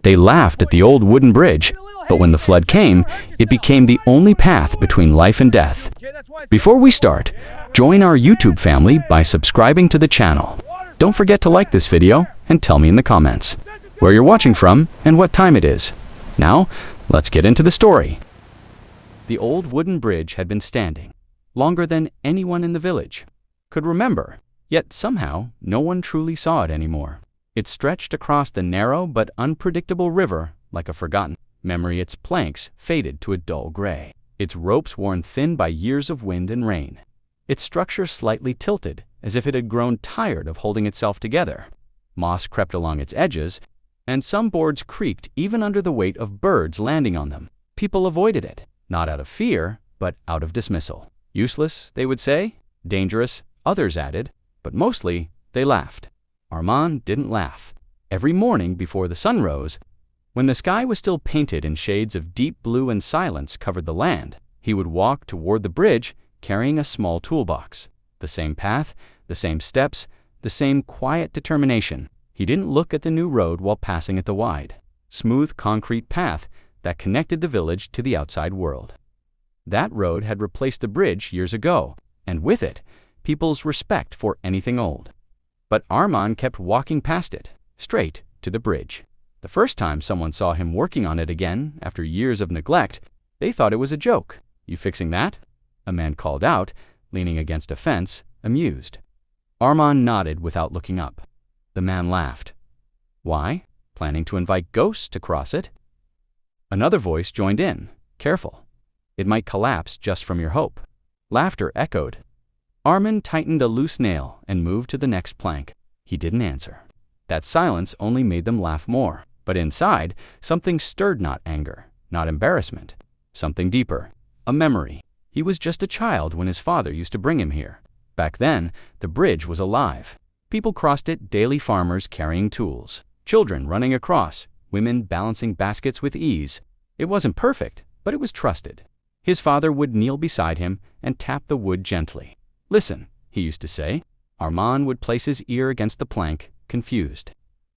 They laughed at the old wooden bridge, but when the flood came, it became the only path between life and death. Before we start, join our YouTube family by subscribing to the channel. Don't forget to like this video and tell me in the comments where you're watching from and what time it is. Now, let's get into the story. The old wooden bridge had been standing longer than anyone in the village could remember, yet somehow no one truly saw it anymore. It stretched across the narrow but unpredictable river like a forgotten memory. Its planks faded to a dull gray, its ropes worn thin by years of wind and rain, its structure slightly tilted as if it had grown tired of holding itself together. Moss crept along its edges, and some boards creaked even under the weight of birds landing on them. People avoided it, not out of fear, but out of dismissal. Useless, they would say. Dangerous, others added, but mostly they laughed. Armand didn't laugh. Every morning before the sun rose, when the sky was still painted in shades of deep blue and silence covered the land, he would walk toward the bridge carrying a small toolbox. The same path, the same steps, the same quiet determination. He didn't look at the new road while passing at the wide, smooth concrete path that connected the village to the outside world. That road had replaced the bridge years ago, and with it, people's respect for anything old. But Armand kept walking past it, straight to the bridge. The first time someone saw him working on it again after years of neglect, they thought it was a joke. "You fixing that?" a man called out, leaning against a fence, amused. Armand nodded without looking up. The man laughed. "Why? Planning to invite ghosts to cross it?" Another voice joined in. "Careful. It might collapse just from your hope." Laughter echoed. Armand tightened a loose nail and moved to the next plank. He didn't answer. That silence only made them laugh more. But inside, something stirred, not anger, not embarrassment. Something deeper. A memory. He was just a child when his father used to bring him here. Back then, the bridge was alive. People crossed it daily, farmers carrying tools, children running across, women balancing baskets with ease. It wasn't perfect, but it was trusted. His father would kneel beside him and tap the wood gently. "Listen," he used to say. Armand would place his ear against the plank, confused.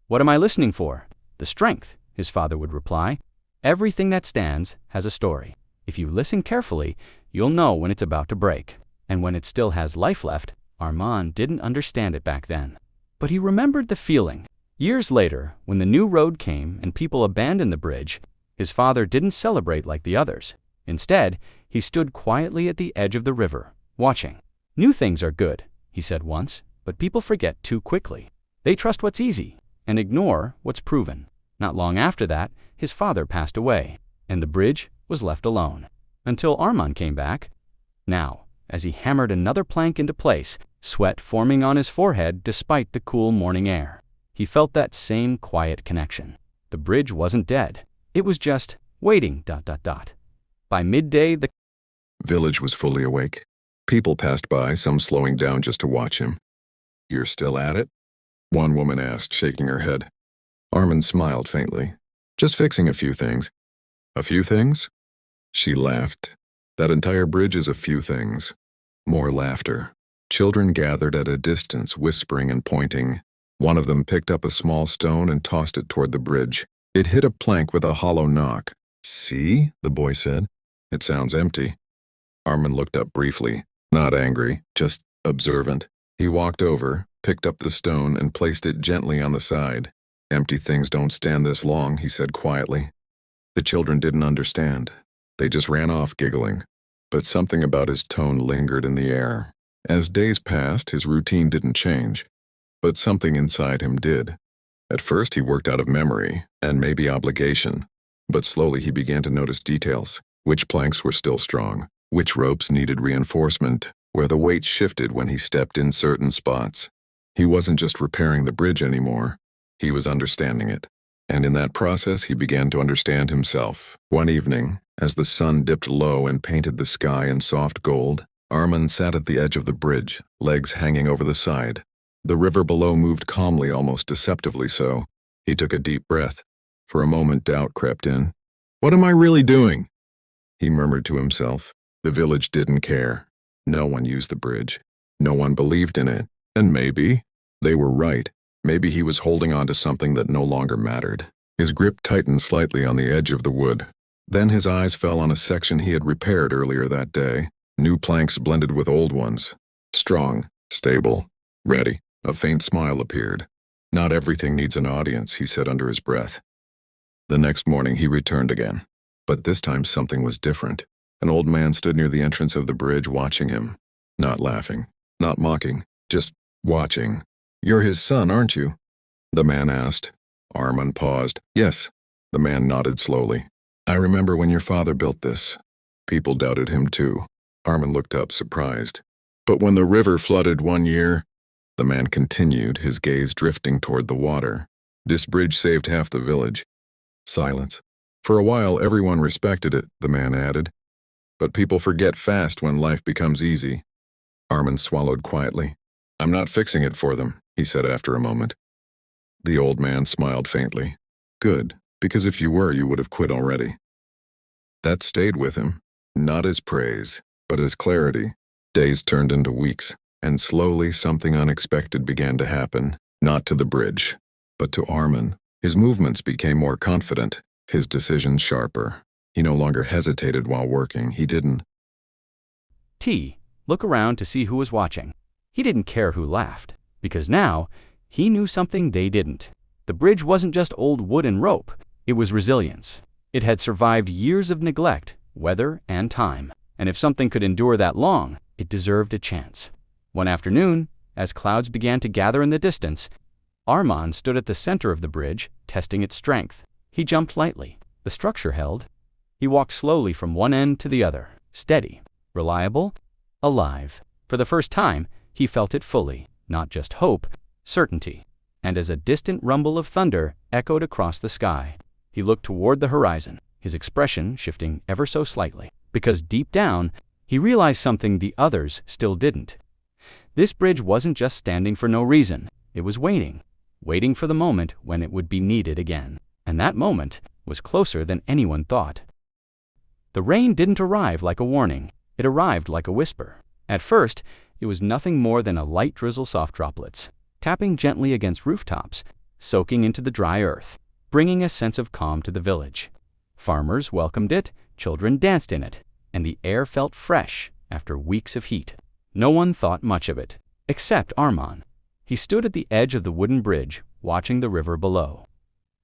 "What am I listening for?" "The strength," his father would reply. "Everything that stands has a story. If you listen carefully, you'll know when it's about to break. And when it still has life left." Armand didn't understand it back then, but he remembered the feeling. Years later, when the new road came and people abandoned the bridge, his father didn't celebrate like the others. Instead, he stood quietly at the edge of the river, watching. "New things are good," he said once, "but people forget too quickly. They trust what's easy and ignore what's proven." Not long after that, his father passed away, and the bridge was left alone, until Armand came back. Now, as he hammered another plank into place, sweat forming on his forehead despite the cool morning air, he felt that same quiet connection. The bridge wasn't dead. It was just waiting. By midday, the village was fully awake. People passed by, some slowing down just to watch him. "You're still at it?" one woman asked, shaking her head. Armand smiled faintly. "Just fixing a few things." "A few things?" She laughed. "That entire bridge is a few things." More laughter. Children gathered at a distance, whispering and pointing. One of them picked up a small stone and tossed it toward the bridge. It hit a plank with a hollow knock. "See?" the boy said. "It sounds empty." Armand looked up briefly, not angry, just observant. He walked over, picked up the stone, and placed it gently on the side. "Empty things don't stand this long," he said quietly. The children didn't understand. They just ran off giggling. But something about his tone lingered in the air. As days passed, his routine didn't change. But something inside him did. At first he worked out of memory, and maybe obligation. But slowly he began to notice details. Which planks were still strong, which ropes needed reinforcement, where the weight shifted when he stepped in certain spots. He wasn't just repairing the bridge anymore. He was understanding it. And in that process, he began to understand himself. One evening, as the sun dipped low and painted the sky in soft gold, Armand sat at the edge of the bridge, legs hanging over the side. The river below moved calmly, almost deceptively so. He took a deep breath. For a moment, doubt crept in. "What am I really doing?" he murmured to himself. The village didn't care. No one used the bridge. No one believed in it. And maybe they were right. Maybe he was holding on to something that no longer mattered. His grip tightened slightly on the edge of the wood. Then his eyes fell on a section he had repaired earlier that day. New planks blended with old ones. Strong, stable, ready. A faint smile appeared. Not everything needs an audience, he said under his breath. The next morning he returned again. But this time something was different. An old man stood near the entrance of the bridge watching him. Not laughing, not mocking, just watching. "You're his son, aren't you?" the man asked. Armand paused. "Yes." The man nodded slowly. "I remember when your father built this. People doubted him too." Armand looked up, surprised. "But when the river flooded one year," the man continued, his gaze drifting toward the water, "this bridge saved half the village." Silence. "For a while everyone respected it," the man added. "But people forget fast when life becomes easy." Armand swallowed quietly. "I'm not fixing it for them," he said after a moment. The old man smiled faintly. "Good, because if you were, you would have quit already." That stayed with him, not as praise, but as clarity. Days turned into weeks, and slowly something unexpected began to happen, not to the bridge, but to Armand. His movements became more confident, his decisions sharper. He no longer hesitated while working. He didn't look around to see who was watching. He didn't care who laughed, because now he knew something they didn't. The bridge wasn't just old wood and rope, it was resilience. It had survived years of neglect, weather, and time, and if something could endure that long, it deserved a chance. One afternoon, as clouds began to gather in the distance, Armand stood at the center of the bridge, testing its strength. He jumped lightly. The structure held. He walked slowly from one end to the other, steady, reliable, alive. For the first time, he felt it fully, not just hope, certainty. And as a distant rumble of thunder echoed across the sky, he looked toward the horizon, his expression shifting ever so slightly, because deep down, he realized something the others still didn't. This bridge wasn't just standing for no reason. It was waiting for the moment when it would be needed again. And that moment was closer than anyone thought. The rain didn't arrive like a warning. It arrived like a whisper. At first, it was nothing more than a light drizzle, soft droplets, tapping gently against rooftops, soaking into the dry earth, bringing a sense of calm to the village. Farmers welcomed it, children danced in it, and the air felt fresh after weeks of heat. No one thought much of it, except Armand. He stood at the edge of the wooden bridge, watching the river below.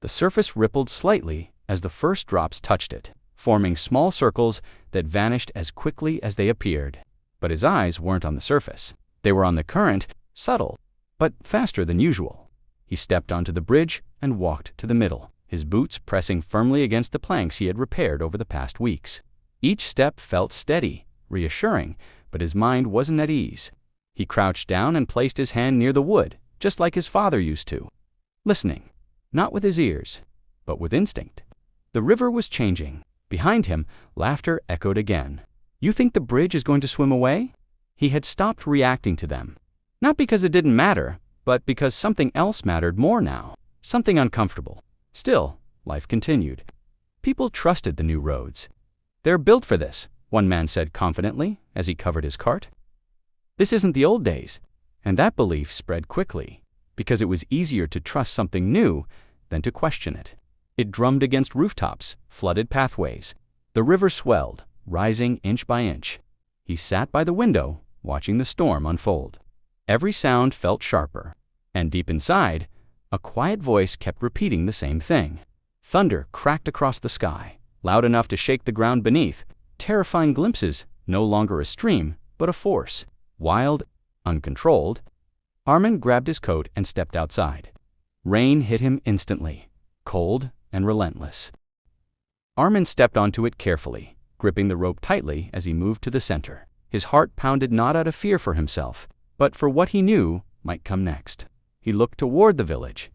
The surface rippled slightly as the first drops touched it, forming small circles that vanished as quickly as they appeared. But his eyes weren't on the surface. They were on the current, subtle, but faster than usual. He stepped onto the bridge and walked to the middle, his boots pressing firmly against the planks he had repaired over the past weeks. Each step felt steady, reassuring, but his mind wasn't at ease. He crouched down and placed his hand near the wood, just like his father used to, listening, not with his ears, but with instinct. The river was changing. Behind him, laughter echoed again. "You think the bridge is going to swim away?" He had stopped reacting to them. Not because it didn't matter, but because something else mattered more now. Something uncomfortable. Still, life continued. People trusted the new roads. "They're built for this," one man said confidently as he covered his cart. "This isn't the old days." And that belief spread quickly, because it was easier to trust something new than to question it. It drummed against rooftops, flooded pathways. The river swelled, rising inch by inch. He sat by the window, watching the storm unfold. Every sound felt sharper, and deep inside, a quiet voice kept repeating the same thing. Thunder cracked across the sky, loud enough to shake the ground beneath, terrifying glimpses, no longer a stream, but a force, wild, uncontrolled. Armand grabbed his coat and stepped outside. Rain hit him instantly, cold and relentless. Armand stepped onto it carefully, gripping the rope tightly as he moved to the center. His heart pounded not out of fear for himself, but for what he knew might come next. He looked toward the village.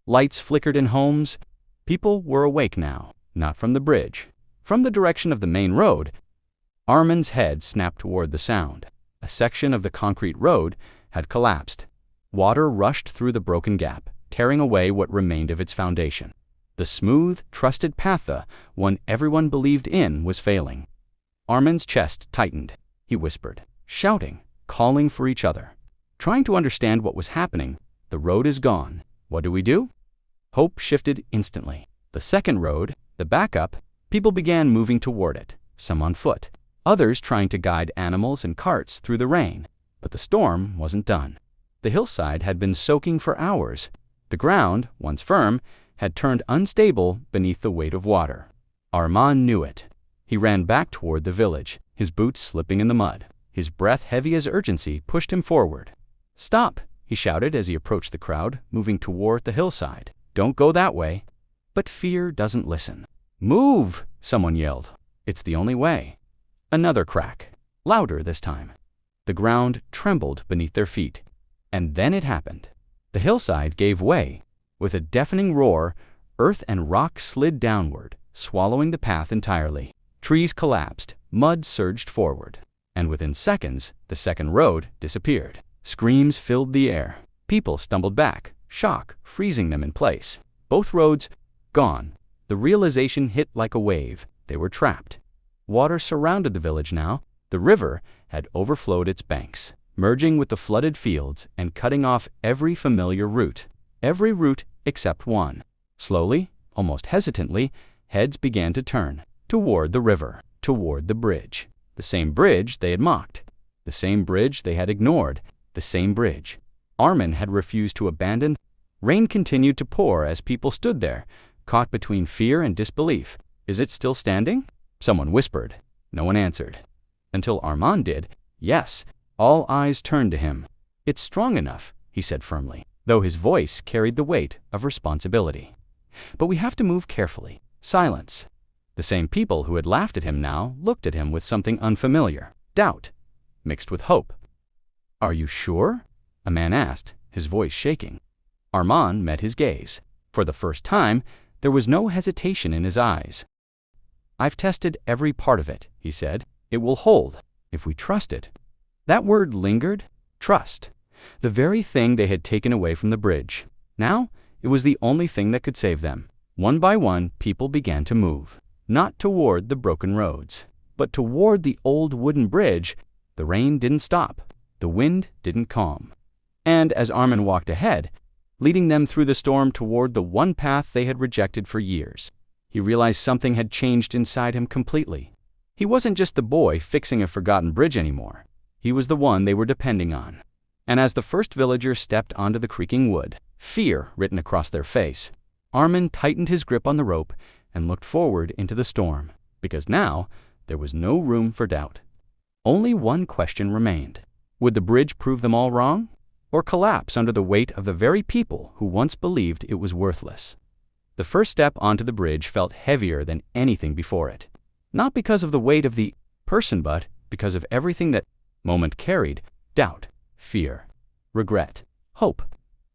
Lights flickered in homes. People were awake now, not from the bridge. From the direction of the main road, Armand's head snapped toward the sound. A section of the concrete road had collapsed. Water rushed through the broken gap, tearing away what remained of its foundation. The smooth, trusted path, the one everyone believed in, was failing. Armand's chest tightened. He whispered, shouting, calling for each other. Trying to understand what was happening. "The road is gone. What do we do?" Hope shifted instantly. The second road, the backup, people began moving toward it, some on foot, others trying to guide animals and carts through the rain. But the storm wasn't done. The hillside had been soaking for hours. The ground, once firm, had turned unstable beneath the weight of water. Armand knew it. He ran back toward the village, his boots slipping in the mud. His breath heavy as urgency pushed him forward. "Stop!" he shouted as he approached the crowd, moving toward the hillside. "Don't go that way." But fear doesn't listen. "Move!" someone yelled. "It's the only way." Another crack, louder this time. The ground trembled beneath their feet. And then it happened. The hillside gave way. With a deafening roar, earth and rock slid downward, swallowing the path entirely. Trees collapsed, mud surged forward, and within seconds, the second road disappeared. Screams filled the air. People stumbled back, shock freezing them in place. Both roads gone. The realization hit like a wave. They were trapped. Water surrounded the village now. The river had overflowed its banks, merging with the flooded fields and cutting off every familiar route. Every route except one. Slowly, almost hesitantly, heads began to turn toward the river, toward the bridge. The same bridge they had mocked. The same bridge they had ignored. The same bridge Armand had refused to abandon. Rain continued to pour as people stood there, caught between fear and disbelief. "Is it still standing?" someone whispered. No one answered. Until Armand did. Yes, all eyes turned to him. "It's strong enough," he said firmly, though his voice carried the weight of responsibility. "But we have to move carefully." Silence. The same people who had laughed at him now looked at him with something unfamiliar. Doubt, mixed with hope. "Are you sure?" a man asked, his voice shaking. Armand met his gaze. For the first time, there was no hesitation in his eyes. "I've tested every part of it," he said. "It will hold, if we trust it." That word lingered. Trust. The very thing they had taken away from the bridge. Now, it was the only thing that could save them. One by one, people began to move. Not toward the broken roads, but toward the old wooden bridge. The rain didn't stop. The wind didn't calm. And as Armand walked ahead, leading them through the storm toward the one path they had rejected for years, he realized something had changed inside him completely. He wasn't just the boy fixing a forgotten bridge anymore. He was the one they were depending on. And as the first villagers stepped onto the creaking wood, fear written across their face, Armand tightened his grip on the rope and looked forward into the storm, because now there was no room for doubt. Only one question remained. Would the bridge prove them all wrong, or collapse under the weight of the very people who once believed it was worthless? The first step onto the bridge felt heavier than anything before it. Not because of the weight of the person, but because of everything that moment carried: doubt, fear, regret, hope.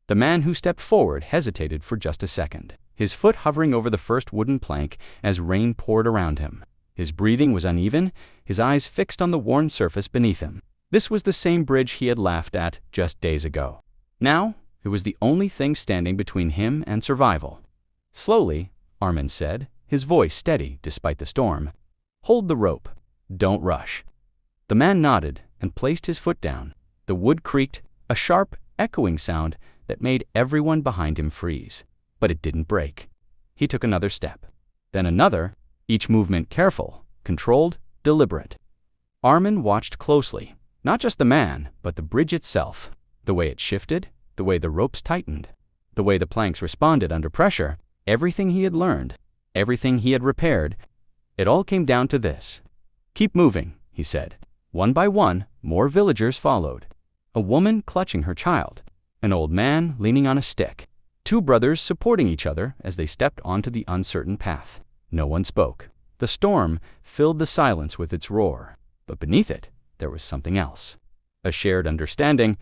The man who stepped forward hesitated for just a second, his foot hovering over the first wooden plank as rain poured around him. His breathing was uneven, his eyes fixed on the worn surface beneath him. This was the same bridge he had laughed at just days ago. Now, it was the only thing standing between him and survival. Slowly, Armand said, his voice steady despite the storm, "Hold the rope. Don't rush." The man nodded and placed his foot down. The wood creaked, a sharp, echoing sound that made everyone behind him freeze. But it didn't break. He took another step, then another, each movement careful, controlled, deliberate. Armand watched closely, not just the man, but the bridge itself, the way it shifted, the way the ropes tightened, the way the planks responded under pressure. Everything he had learned, everything he had repaired, it all came down to this. "Keep moving," he said. One by one, more villagers followed. A woman clutching her child, an old man leaning on a stick, two brothers supporting each other as they stepped onto the uncertain path. No one spoke. The storm filled the silence with its roar, but beneath it, there was something else. A shared understanding.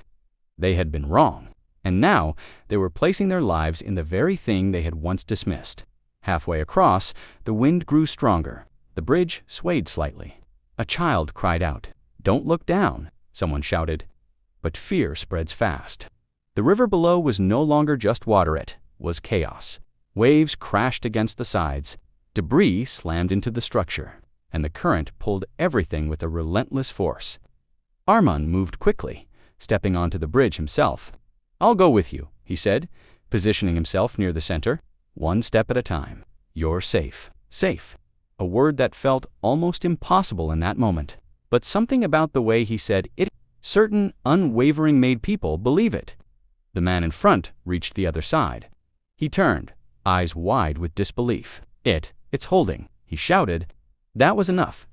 They had been wrong, and now they were placing their lives in the very thing they had once dismissed. Halfway across, the wind grew stronger. The bridge swayed slightly. A child cried out. "Don't look down," someone shouted. But fear spreads fast. The river below was no longer just water, it was chaos. Waves crashed against the sides. Debris slammed into the structure, and the current pulled everything with a relentless force. Armand moved quickly, stepping onto the bridge himself. "I'll go with you," he said, positioning himself near the center. one step at a time. You're safe. Safe. A word that felt almost impossible in that moment. But something about the way he said it, certain unwavering made people believe it. The man in front reached the other side. He turned, eyes wide with disbelief. It's holding, he shouted. That was enough.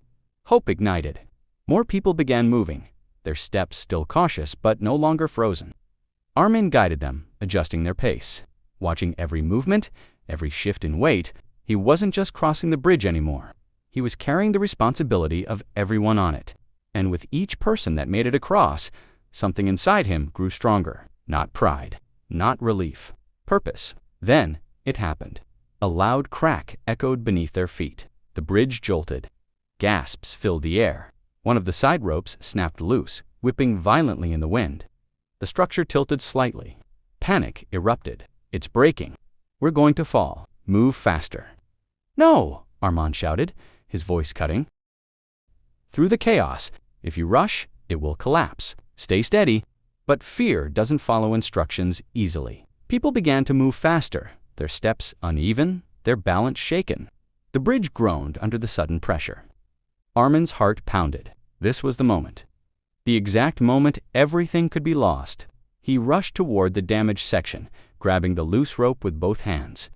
Hope ignited. More people began moving, their steps still cautious but no longer frozen. Armin guided them, adjusting their pace. Watching every movement, every shift in weight, he wasn't just crossing the bridge anymore. He was carrying the responsibility of everyone on it. And with each person that made it across, something inside him grew stronger. Not pride, not relief, purpose. Then it happened. A loud crack echoed beneath their feet. The bridge jolted. Gasps filled the air. One of the side ropes snapped loose, whipping violently in the wind. The structure tilted slightly. Panic erupted. It's breaking. We're going to fall. Move faster. No, Armand shouted, his voice cutting. Through the chaos, if you rush, it will collapse. Stay steady. But fear doesn't follow instructions easily. People began to move faster, their steps uneven, their balance shaken. The bridge groaned under the sudden pressure. Armin's heart pounded. This was the moment. The exact moment everything could be lost. He rushed toward the damaged section, grabbing the loose rope with both hands.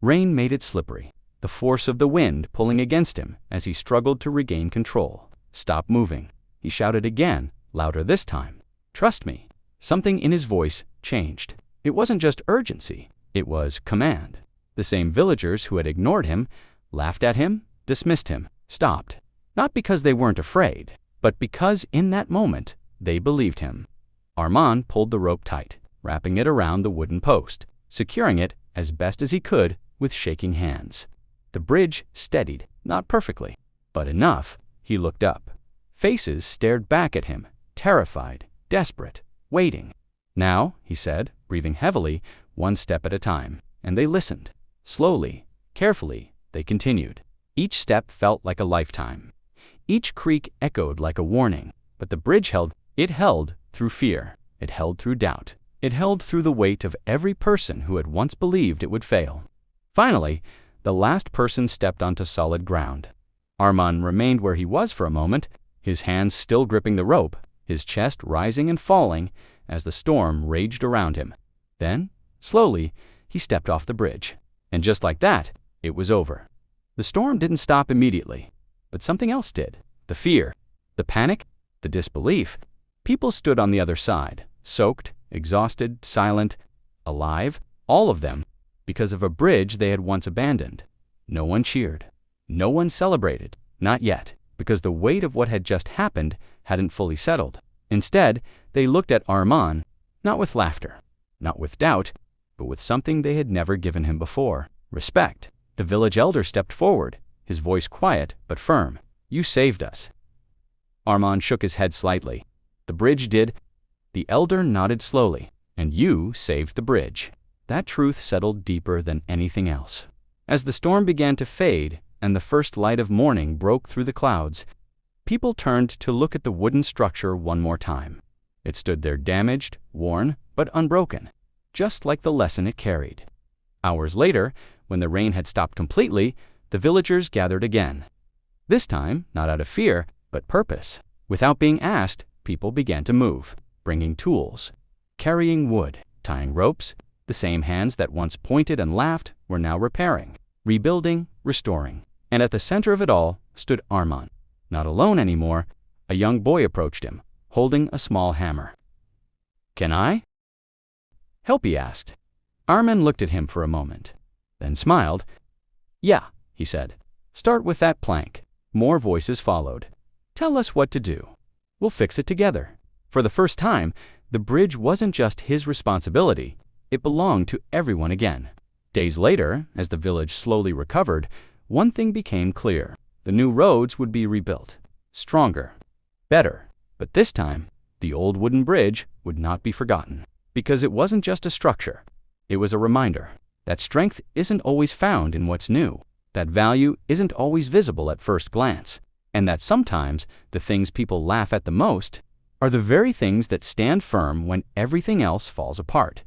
Rain made it slippery, the force of the wind pulling against him as he struggled to regain control. Stop moving, he shouted again, louder this time. Trust me. Something in his voice changed. It wasn't just urgency, it was command. The same villagers who had ignored him, laughed at him, dismissed him, stopped. Not because they weren't afraid, but because in that moment, they believed him. Armand pulled the rope tight, wrapping it around the wooden post, securing it as best as he could with shaking hands. The bridge steadied, not perfectly, but enough. He looked up. Faces stared back at him, terrified, desperate, waiting. Now, he said, breathing heavily, one step at a time, and they listened. Slowly, carefully, they continued. Each step felt like a lifetime. Each creak echoed like a warning, but the bridge held. It held through fear. It held through doubt. It held through the weight of every person who had once believed it would fail. Finally, the last person stepped onto solid ground. Armand remained where he was for a moment, his hands still gripping the rope, his chest rising and falling as the storm raged around him. Then, slowly, he stepped off the bridge. And just like that, it was over. The storm didn't stop immediately, but something else did. The fear, the panic, the disbelief. People stood on the other side, soaked, exhausted, silent, alive, all of them, because of a bridge they had once abandoned. No one cheered. No one celebrated. Not yet, because the weight of what had just happened hadn't fully settled. Instead, they looked at Armand, not with laughter, not with doubt, but with something they had never given him before: respect. The village elder stepped forward, his voice quiet but firm. You saved us. Armand shook his head slightly. The bridge did. The elder nodded slowly. And you saved the bridge. That truth settled deeper than anything else. As the storm began to fade and the first light of morning broke through the clouds, people turned to look at the wooden structure one more time. It stood there damaged, worn, but unbroken, just like the lesson it carried. Hours later, when the rain had stopped completely, the villagers gathered again. This time, not out of fear, but purpose. Without being asked, people began to move, bringing tools, carrying wood, tying ropes. The same hands that once pointed and laughed were now repairing, rebuilding, restoring. And at the center of it all stood Armand. Not alone anymore, a young boy approached him, holding a small hammer. Can I help? He asked. Armand looked at him for a moment, then smiled. Yeah, he said. Start with that plank. More voices followed. Tell us what to do. We'll fix it together. For the first time, the bridge wasn't just his responsibility. It belonged to everyone again. Days later, as the village slowly recovered, one thing became clear. The new roads would be rebuilt. Stronger. Better. But this time, the old wooden bridge would not be forgotten. Because it wasn't just a structure. It was a reminder that strength isn't always found in what's new, that value isn't always visible at first glance, and that sometimes the things people laugh at the most are the very things that stand firm when everything else falls apart.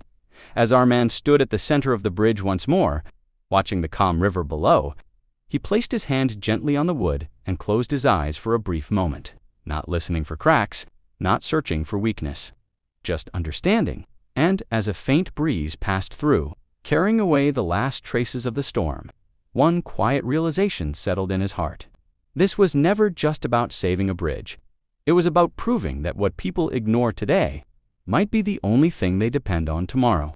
As Armand stood at the center of the bridge once more, Watching the calm river below, he placed his hand gently on the wood and closed his eyes for a brief moment, not listening for cracks, not searching for weakness, just understanding. And as a faint breeze passed through, carrying away the last traces of the storm, one quiet realization settled in his heart. This was never just about saving a bridge. It was about proving that what people ignore today might be the only thing they depend on tomorrow.